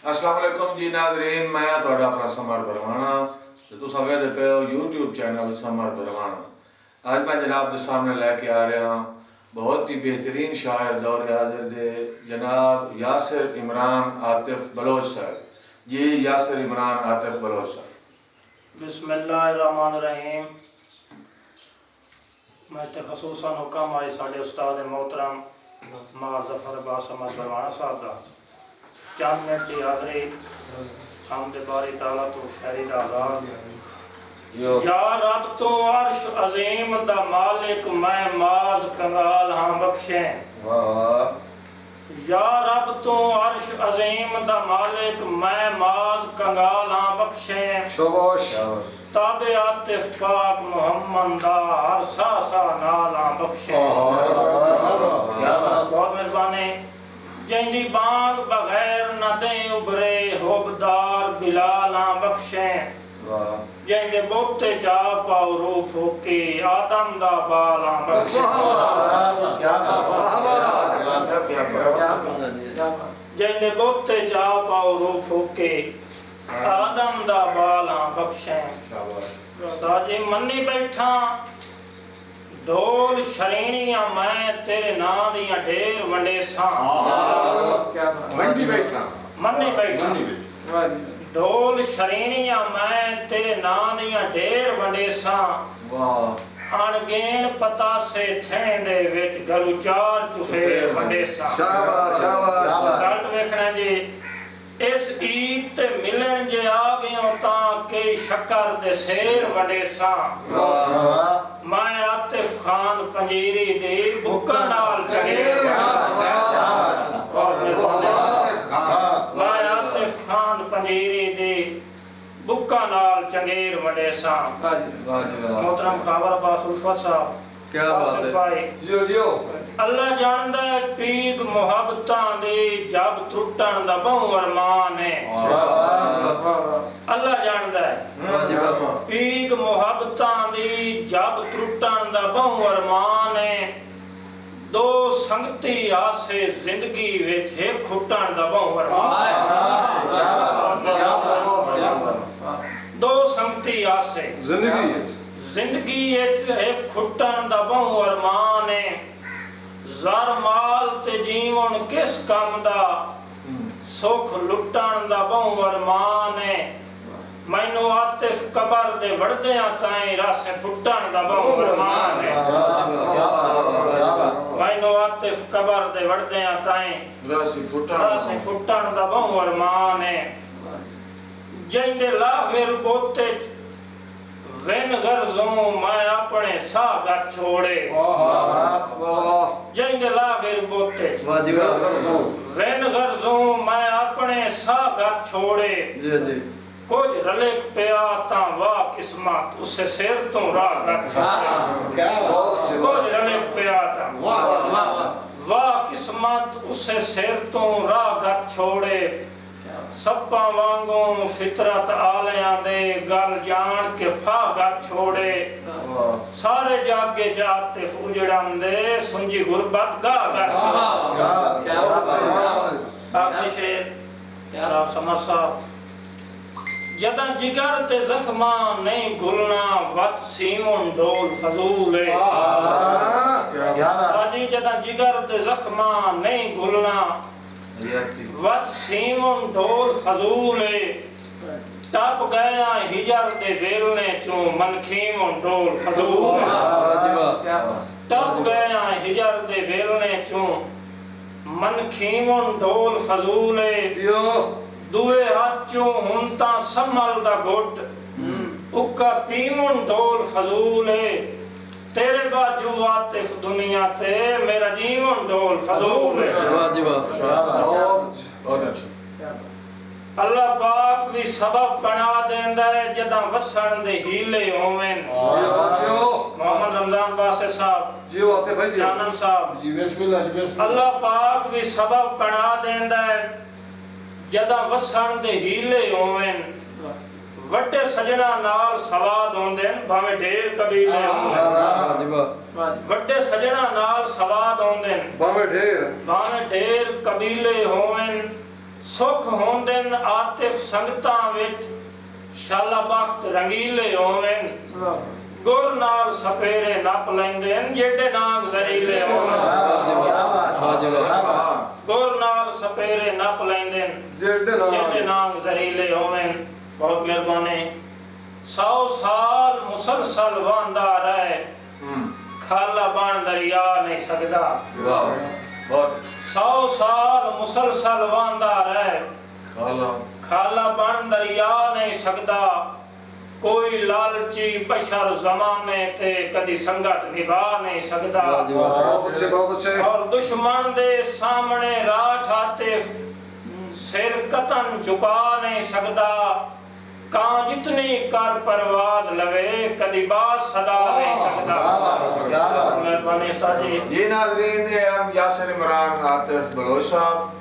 अस्सलाम वालेकुम जी नाज़रीन, मैं थोड़ा अपना समर परवाना तो तुम वेखदे पे हो यूट्यूब चैनल समर परवाना। आज मैं जनाब के सामने लेके आ रहा हूँ बहुत ही बेहतरीन शायर दौर हाजिर दे जनाब यासिर इमरान आतिफ बलोच साहब। जी यासिर इमरान आतिफ बलोच साहब। बिस्मिल्लाहिर्रहमानिर्रहीम। मैं ते खसूसन हुक्म आई साढ़े उस्ताद मोहतरम मार जफर अब्बास समर परवाना साहब का चंद मिनट की हाज़री हम दे बारी ताला तो शायरी दा आगाज़। या रब तो अर्श अजीम दा मालिक मैं माज कंगाल हाँ बख्शे। या रब तो अर्श अजीम दा मालिक मैं माज कंगाल हाँ बख्शे। ताबे आतिफ पाक मोहम्मद दा हर सा नाल हाँ बख्शे। बहुत मेहरबानी। जिंदी बांग बगैर न दे उभरे होबदार बिलाल हाँ बख्शे। जिंदे बोते चा पाओ रूफ होके आदम दा बाल हाँ बख्शे। जिंदे बोते चा पाओ रूफ होके आदम दा बाल हाँ बख्शे। जी मन्नी बैठा ढोल शरीनियां मैं तेरे नां दियां ढेर वंडेसा। मन्नी बैठा ढोल शरीनियां मैं तेरे नां दियां ढेर वंडेसा। अणगेन पता से थेंदे विच गलू चार चुफेर वंडेसा। गल वेखना जी इस ईद ते मिलन जे आ गयो तां कई शक्कर दे सेर वंडेसा। मैं आतिफ खान पंजीरी दी बुक्का नाल चंगेर। मैं आतिफ खान पंजीरी दी बुक्का नाल चंगेर वंडेसा। मोहतरम खावर अब्बास उल्फत साहब क्या बात है। जियो जियो अल्लाह जानदा है पीक मुहब्बतां दी जब टुटण दा बहु अरमान है। अल्लाह जानदा है पीक मुहब्बतां दी जब टुटण दा बहु अरमान है। दो संगती आसे जिंदगी विच एक खुटण दा बहु अरमान। दो संगती आसे जिंदगी एक खुटन दा बहु अरमान है। ज़र माल ते जीवन किस कम दा सुख लुटन दा बहु अरमान है। मैनू आतिफ कबर दे वड़दियां ताईं रस फुटन दा बहु अरमान है। मैनू आतिफ कबर दे वड़दियां ताईं रस फुटन दा बहु अरमान है। जिंदे लाहिर बोते वेन गर्जों मैं अपने सागर छोड़े। जिंदे लागिर बोते वेन गर्जों मैं अपने सागर छोड़े। कुछ रलेक पिया ता वाह किस्मत उसे सिर तो राह कुछ रलेक पिया ता वाह किस्मत उसे सिर तो राह छोड़े। सप्पा वांगों फितरत आलियां दे गल जान के फागर छोड़े। सारे जागे जाते उजड़न दे सुंजी गुरबत गागर। आखिरी शेर आप समर साहब। जदा जिगर ते जख्मा नहीं गुलना वत सीवन ढोल फजूल है। हाजी जदा जिगर ते जख्मा नहीं गुलना वत सीवन ढोल फजूल है। टप गया हिजर दे बेलने चो मनखीवन ढोल फजूल है। टप गया हिजर दे बेलने चो मनखीवन ढोल फजूल है। दुए हाथ चो हुन ता संभल दा घुट उक्का पीवन ढोल फजूल है। तेरे बाजू आतिफ दुनिया ते मेरा जीवन ढोल फजूल है। अल्लाह पाक भी सबब बना देंदा है जदा वसन दे हीले होवेन। मोहम्मद रमजान बासे साहब जी आते भाई जानन साहब जी बिस्मिल्लाह। अल्लाह पाक भी सबब बना देंदा है जदा वसन दे हीले होवेन। वड्डे सजना नाल सवाद होंदे भावें ढेर कबीले होंदे। वड्डे सजना नाल सवाद होंदे भावें ढेर कबीले होवेन। ਸੁਖ ਹੁੰਦਨ ਆਤਿਫ ਸੰਗਤਾਂ ਵਿੱਚ ਸ਼ਾਲਾ ਬਖਤ ਰੰਗੀਲੇ ਹੋਵਨ ਗੁਰ ਨਾਲ ਸਪੇਰੇ ਨੱਪ ਲੈਂਦੇ ਹਨ ਜਿਹੜੇ ਨਾਮ ਜ਼ਰੀਲੇ ਹੋਵਨ ਗੁਰ ਨਾਲ ਸਪੇਰੇ ਨੱਪ ਲੈਂਦੇ ਹਨ ਜਿਹੜੇ ਨਾਮ ਜ਼ਰੀਲੇ ਹੋਵਨ ਬਹੁਤ ਮਿਹਰਬਾਨੀ 100 ਸਾਲ ਮੁਸਲਸਲ ਵਾਂਦਾ ਰਹੇ ਖਾਲਾ ਬਣ ਦਰਿਆ ਨਹੀਂ ਸਕਦਾ 100 ਸਾਲ ਮੁਸਲਸਲ ਵਾਂਦਾ ਰਹੇ ਖਾਲਾ ਬਣ ਦਰਿਆ ਨਹੀਂ ਸਕਦਾ ਕੋਈ ਲਾਲਚੀ ਬਸ਼ਰ ਜ਼ਮਾਨੇ ਤੇ ਕਦੀ ਸੰਗਤ ਨਿਭਾ ਨਹੀਂ ਸਕਦਾ ਔਰ ਦੁਸ਼ਮਣ ਦੇ ਸਾਹਮਣੇ ਰਾਠ ਆਤੇ ਸਿਰ ਕਤਨ ਝੁਕਾ ਨਹੀਂ ਸਕਦਾ ਕਾਂ ਜਿਤਨੀ ਕਰ ਪਰਵਾਜ਼ ਲਵੇ ਕਦੀ ਬਾਤ ਸਦਾ ਨਹੀਂ ਸਕਦਾ ਮਿਹਰਬਾਨੀ ਉਸਤਾਦ ਜੀ یہ ناظرین ہم یاسر عمران عاطف بلوچ صاحب